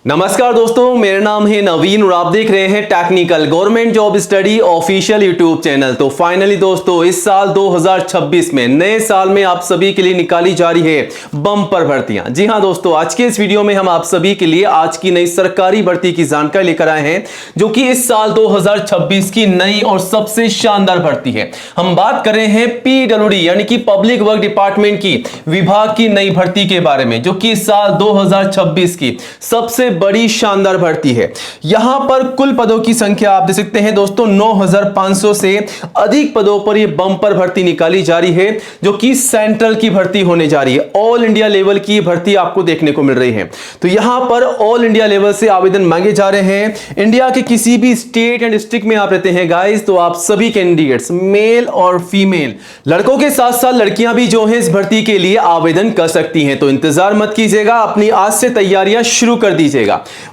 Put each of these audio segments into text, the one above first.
नमस्कार दोस्तों, मेरा नाम है नवीन और आप देख रहे हैं technical government job study official YouTube channel. तो फाइनली दोस्तों, इस साल 2026 में नए साल में आप सभी के लिए निकाली जा रही है बम्पर भर्तियां। जी हां दोस्तों, आज के इस वीडियो में हम आप सभी के लिए आज की नई सरकारी भर्ती की जानकारी लेकर आए हैं, जो कि इस साल 2026 की नई और सबसे शानदार भर्ती है। हम बात कर रहे हैं पीडब्ल्यूडी यानी कि पब्लिक वर्क डिपार्टमेंट की विभाग की नई भर्ती के बारे में, जो कि इस साल 2026 की सबसे बड़ी शानदार भर्ती है। यहां पर कुल पदों की संख्या आप देख सकते हैं दोस्तों, 9500 से अधिक पदों पर यह बम्पर भर्ती निकाली जा रही है, जो कि सेंट्रल की भर्ती होने जा रही है। ऑल इंडिया लेवल की भर्ती आपको देखने को मिल रही है। तो यहां पर ऑल इंडिया लेवल से आवेदन मांगे जा रहे हैं। इंडिया के किसी भी स्टेट एंड डिस्ट्रिक्ट में आप रहते हैं गाइस, तो आप सभी कैंडिडेट्स मेल और फीमेल, लड़कों के साथ साथ लड़कियां भी जो है इस भर्ती के लिए आवेदन कर सकती हैं। तो इंतजार मत कीजिएगा, अपनी आज से तैयारियां शुरू कर दीजिएगा।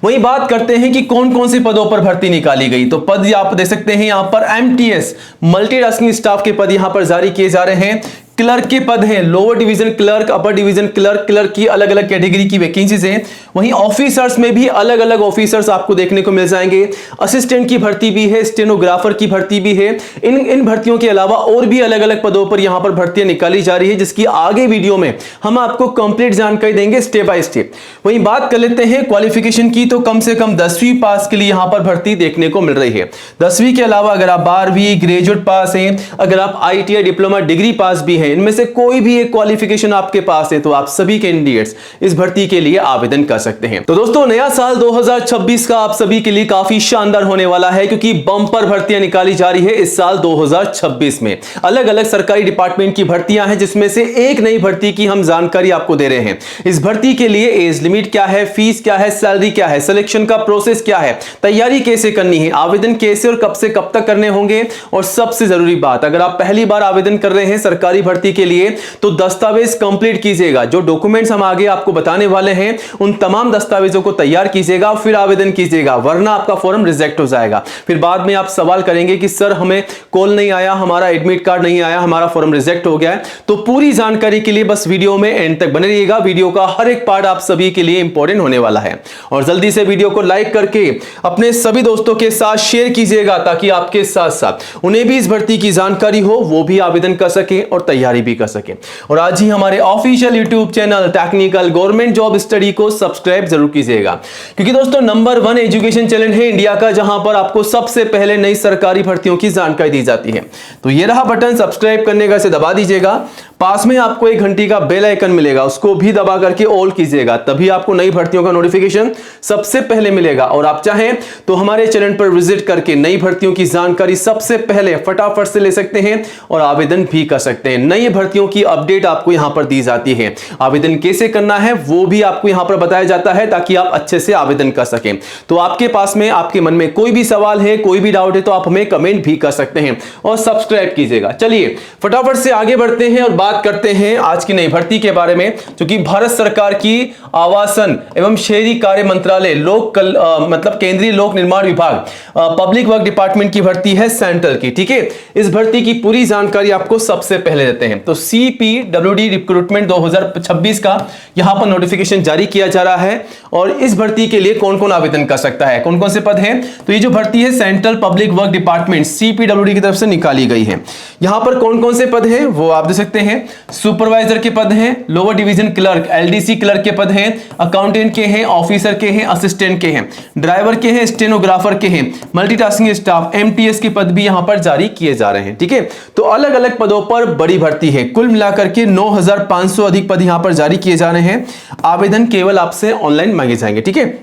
वहीं बात करते हैं कि कौन कौन से पदों पर भर्ती निकाली गई। तो पद आप देख सकते हैं यहां पर एमटीएस मल्टीटास्किंग स्टाफ के पद यहां पर जारी किए जा रहे हैं। क्लर्क के पद हैं, lower division clerk, upper division clerk, clerk की अलग अलग कैटेगरी की वैकेंसीज हैं। वहीं ऑफिसर्स में भी अलग अलग ऑफिसर्स आपको देखने को मिल जाएंगे। असिस्टेंट की भर्ती भी है, स्टेनोग्राफर की भर्ती भी है। इन भर्तियों के अलावा और भी अलग अलग पदों पर यहां पर भर्तियां निकाली जा रही है, जिसकी आगे वीडियो में हम आपको कंप्लीट जानकारी देंगे स्टेप बाय स्टेप। वहीं बात कर लेते हैं क्वालिफिकेशन की, तो कम से कम 10वीं पास के लिए यहां पर भर्ती देखने को मिल रही है। 10वीं के अलावा अगर आप 12वीं ग्रेजुएट पास हैं, अगर आप आईटीआई डिप्लोमा डिग्री पास भी हैं, इनमें से कोई भी एक क्वालिफिकेशन आपके पास है, तो आप सभी कैंडिडेट्स इस भर्ती के लिए आवेदन कर सकते हैं। तो दोस्तों, नया साल 2026 का आप सभी के लिए काफी शानदार होने वाला है, क्योंकि बम्पर भर्तियां निकाली जा रही है इस साल 2026 में। अलग अलग सरकारी डिपार्टमेंट की भर्तियां हैं, जिसमें से एक नई भर्ती की हम जानकारी आपको दे रहे हैं। इस भर्ती के लिए एज लिमिट क्या है, फीस क्या है, सैलरी क्या है, सिलेक्शन का प्रोसेस क्या है, तैयारी कैसे करनी है, आवेदन कैसे और कब से कब तक करने होंगे, और सबसे जरूरी बात, अगर आप पहली बार आवेदन कर रहे हैं सरकारी भर्ती के लिए, तो दस्तावेज कंप्लीट कीजिएगा। जो डॉक्यूमेंट्स हम आगे आपको बताने वाले हैं, उन तमाम दस्तावेजों को तैयार कीजिएगा, फिर आवेदन कीजिएगा, वरना आपका फॉर्म रिजेक्ट हो जाएगा। फिर बाद में आप सवाल करेंगे कि सर हमें कॉल नहीं आया, हमारा एडमिट कार्ड नहीं आया, हमारा फॉर्म रिजेक्ट हो गया है। तो पूरी जानकारी के लिए बस वीडियो में एंड तक बने रहिएगा। वीडियो का हर एक पार्ट आप सभी के लिए इंपॉर्टेंट होने वाला है। और जल्दी से वीडियो को लाइक करके अपने सभी दोस्तों के साथ शेयर कीजिएगा, ताकि आपके साथ साथ उन्हें भी इस भर्ती की जानकारी हो, वो भी आवेदन कर सके और तैयारी भी कर सके। और आज ही हमारे official YouTube channel technical government job study को सब्सक्राइब जरूर कीजिएगा, क्योंकि दोस्तों नंबर 1 एजुकेशन चैनल है इंडिया का, जहां पर आपको सबसे पहले नई सरकारी भर्तियों की जानकारी दी जाती है। तो ये रहा बटन सब्सक्राइब करने का, इसे दबा दीजिएगा। पास में आपको एक घंटी का बेल आइकन मिलेगा, उसको भी दबा करके ऑल कीजिएगा, तभी आपको नई भर्तियों का नोटिफिकेशन सबसे पहले मिलेगा। और आप चाहें तो हमारे चैनल पर विजिट करके नई भर्तियों की जानकारी सबसे पहले फटाफट से ले सकते हैं और आवेदन भी कर सकते हैं। नई भर्तियों की अपडेट आपको यहां पर दी जाती है, आवेदन कैसे करना है वो भी आपको यहां पर बताया जाता है, ताकि आप अच्छे से आवेदन कर सकें। तो आपके पास में, आपके मन में कोई भी सवाल है, कोई भी डाउट है, तो आप हमें कमेंट भी कर सकते हैं और सब्सक्राइब कीजिएगा। चलिए फटाफट से आगे बढ़ते हैं और बात करते हैं आज की नई भर्ती के बारे में, जो कि भारत सरकार की आवासन एवं शहरी कार्य मंत्रालय मतलब केंद्रीय लोक निर्माण विभाग पब्लिक वर्क डिपार्टमेंट की भर्ती है सेंट्रल की। ठीक है, इस भर्ती की पूरी जानकारी आपको सबसे पहले देते हैं। तो सीपीडब्ल्यूडी रिक्रूटमेंट 2026 का यहां पर नोटिफिकेशन जारी किया जा रहा है। और इस भर्ती के लिए कौन कौन आवेदन कर सकता है, कौन कौन से पद हैं, तो ये जो भर्ती है central public work department CPWD की तरफ से निकाली गई है। यहां पर कौन कौन से पद हैं वो आप देख सकते हैं। सुपरवाइजर के पद हैं, lower division clerk LDC clerk के पद हैं, अकाउंटेंट के हैं, ऑफिसर के हैं, असिस्टेंट के हैं, ड्राइवर के हैं, स्टेनोग्राफर के हैं, मल्टीटास्किंग स्टाफ एमटीएस के पद भी यहां पर जारी किए जा रहे हैं। ठीक है, तो अलग अलग पदों पर बड़ी भर्ती है। कुल मिलाकर के 9500 अधिक पद यहां पर जारी किए जा रहे हैं। आवेदन केवल आपसे ऑनलाइन मांगे जाएंगे। ठीक है,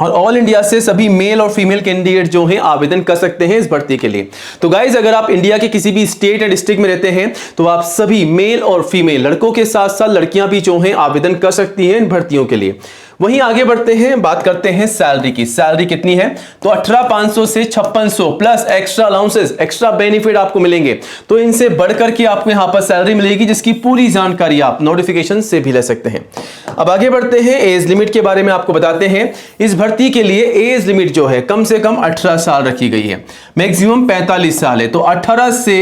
और ऑल इंडिया से सभी मेल और फीमेल कैंडिडेट जो हैं आवेदन कर सकते हैं इस भर्ती के लिए। तो गाइज, अगर आप इंडिया के किसी भी स्टेट या डिस्ट्रिक्ट में रहते हैं, तो आप सभी मेल और फीमेल, लड़कों के साथ साथ लड़कियां भी जो हैं आवेदन कर सकती हैं इन भर्तियों के लिए। वहीं आगे बढ़ते हैं, बात करते हैं सैलरी की। सैलरी कितनी है, तो 18,500 से 5600 plus extra allowances, extra benefit आपको मिलेंगे। तो इनसे बढ़कर के आपको यहां पर सैलरी मिलेगी, जिसकी पूरी जानकारी आप नोटिफिकेशन से भी ले सकते हैं। अब आगे बढ़ते हैं, एज लिमिट के बारे में आपको बताते हैं। इस भर्ती के लिए एज लिमिट जो है कम से कम 18 साल रखी गई है, मैक्सिमम 45 साल है। तो 18 से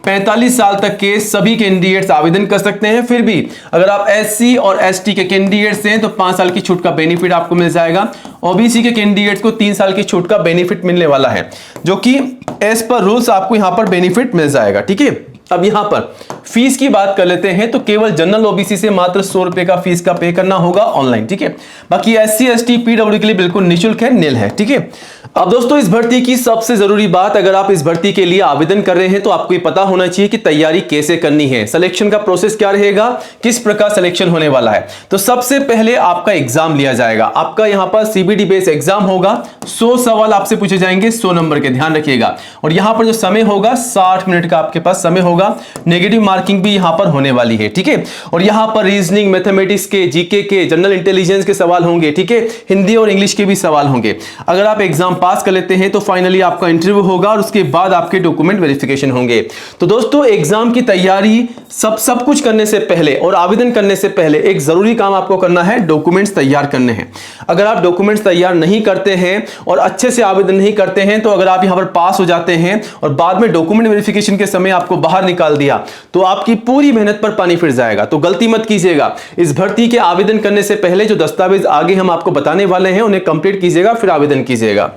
45 साल तक के सभी कैंडिडेट्स आवेदन कर सकते हैं। फिर भी अगर आप एससी और एसटी के कैंडिडेट्स हैं तो 5 साल की छूट का बेनिफिट आपको मिल जाएगा। ओबीसी के कैंडिडेट्स को 3 साल की छूट का बेनिफिट मिलने वाला है, जो कि एज पर रूल्स आपको यहां पर बेनिफिट मिल जाएगा। ठीक है, अब यहां पर फीस की बात कर लेते हैं तो केवल जनरल ओबीसी से मात्र 100 रुपए का फीस का पे करना होगा ऑनलाइन। ठीक है, बाकी एससी एसटी पीडब्ल्यू के लिए बिल्कुल निःशुल्क है, निल है। ठीक है, अब दोस्तों इस भर्ती की सबसे जरूरी बात, अगर आप इस भर्ती के लिए आवेदन कर रहे हैं तो आपको ये पता होना चाहिए कि तैयारी कैसे करनी है, सिलेक्शन का प्रोसेस क्या रहेगा, किस प्रकार सिलेक्शन होने वाला है। तो सबसे पहले आपका एग्जाम लिया जाएगा। आपका यहां पर सीबीटी बेस एग्जाम होगा। 100 सवाल आपसे पूछे जाएंगे, 100 नंबर के, ध्यान रखिएगा। और यहां पर जो समय होगा 60 मिनट का आपके पास समय होगा। नेगेटिव मार्किंग भी यहां पर होने वाली है। ठीक है, और यहां पर रीजनिंग, मैथमेटिक्स के, जीके के, जनरल इंटेलिजेंस के सवाल होंगे। ठीक है, हिंदी और इंग्लिश के भी सवाल होंगे। अगर आप एग्जाम पास कर लेते हैं तो फाइनली आपका इंटरव्यू होगा और उसके बाद आपके डॉक्यूमेंट वेरिफिकेशन होंगे। तो दोस्तों एग्जाम की तैयारी सब कुछ करने से पहले और आवेदन करने से पहले एक जरूरी काम आपको करना है, डॉक्यूमेंट्स तैयार करने हैं। अगर आप डॉक्यूमेंट्स तैयार नहीं करते हैं और अच्छे से आवेदन नहीं करते हैं तो अगर आप यहां पर पास हो जाते हैं और बाद में डॉक्यूमेंट वेरिफिकेशन के समय आपको बाहर निकाल दिया तो आपकी पूरी मेहनत पर पानी फिर जाएगा। तो गलती मत कीजिएगा। इस भर्ती के आवेदन करने से पहले जो दस्तावेज आगे हम आपको बताने वाले हैं उन्हें कंप्लीट कीजिएगा, फिर आवेदन कीजिएगा।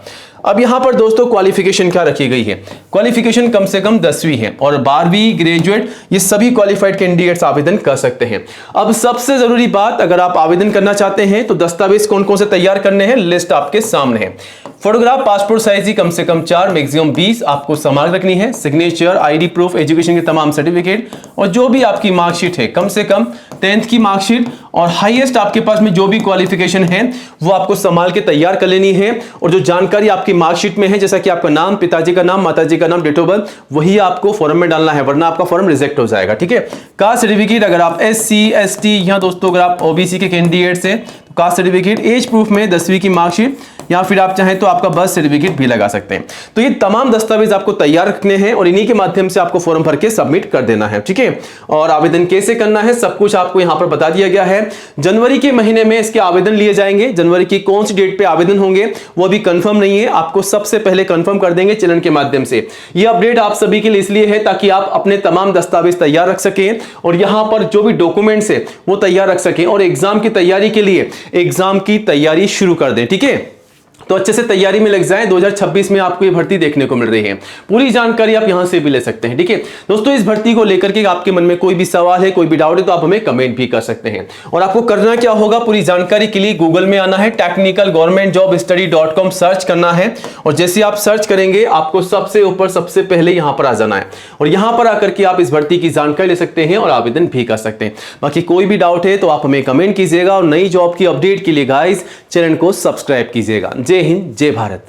अब यहां पर दोस्तों क्वालिफिकेशन क्या रखी गई है, क्वालिफिकेशन कम से कम 10वीं है और 12वीं ग्रेजुएट, ये सभी क्वालिफाइड कैंडिडेट्स आवेदन कर सकते हैं। अब सबसे जरूरी बात, अगर आप आवेदन करना चाहते हैं तो दस्तावेज कौन कौन से तैयार करने हैं, लिस्ट आपके सामने है। फोटोग्राफ पासपोर्ट साइज की कम से कम 4, मैक्सिमम 20 आपको संभाल रखनी है। सिग्नेचर, आईडी प्रूफ, एजुकेशन के तमाम सर्टिफिकेट और जो भी आपकी मार्कशीट है, कम से कम 10th की मार्कशीट और हाईएस्ट आपके पास में जो भी क्वालिफिकेशन है वो आपको संभाल के तैयार कर लेनी है। और जो जानकारी आपकी मार्कशीट में है, जैसा कि आपका नाम, पिताजी का नाम, माताजी का नाम, डेट ऑफ बर्थ, वही आपको फॉर्म में डालना है, वरना आपका फॉर्म रिजेक्ट हो जाएगा। ठीक है, कास्ट सर्टिफिकेट, अगर आप एससी एसटी या दोस्तों अगर आप ओबीसी के कैंडिडेट्स हैं तो कास्ट सर्टिफिकेट, एज प्रूफ में 10वीं की मार्कशीट या फिर आप चाहें तो आपका बर्थ सर्टिफिकेट भी लगा सकते हैं। तो ये तमाम दस्तावेज आपको तैयार रखने हैं और इन्हीं के माध्यम से आपको फॉर्म भर के सबमिट कर देना है। ठीक है, और आवेदन कैसे करना है सब कुछ आपको यहां पर बता दिया गया है। जनवरी के महीने में इसके आवेदन लिए जाएंगे। जनवरी की कौन सी डेट पे आवेदन होंगे वो अभी कंफर्म नहीं है, आपको सबसे पहले कंफर्म कर देंगे चैनल के माध्यम से। ये अपडेट आप सभी के लिए इसलिए है ताकि आप अपने तमाम दस्तावेज तैयार रख सकें और यहां पर जो भी डॉक्यूमेंट्स है वो तैयार रख सकें और एग्जाम की तैयारी के लिए एग्जाम की तैयारी शुरू कर दें। ठीक है, तो अच्छे से तैयारी में लग जाएं। 2026 में आपको ये भर्ती देखने को मिल रही है। पूरी जानकारी आप यहां से भी ले सकते हैं। ठीक है दोस्तों, इस भर्ती को लेकर के आपके मन में कोई भी सवाल है, कोई भी डाउट है तो आप हमें कमेंट भी कर सकते हैं। और आपको करना क्या होगा, पूरी जानकारी के लिए गूगल में आना है, technicalgovernmentjobstudy.com सर्च करना है और जैसे आप सर्च करेंगे आपको सबसे ऊपर सबसे पहले यहां पर आ जाना है और यहां पर आकर के आप इस भर्ती की जानकारी ले सकते हैं और आवेदन भी कर सकते हैं। बाकी कोई भी डाउट है तो आप हमें कमेंट कीजिएगा और नई जॉब की अपडेट के लिए गाइस चैनल को सब्सक्राइब कीजिएगा। जय हिंद, जय भारत।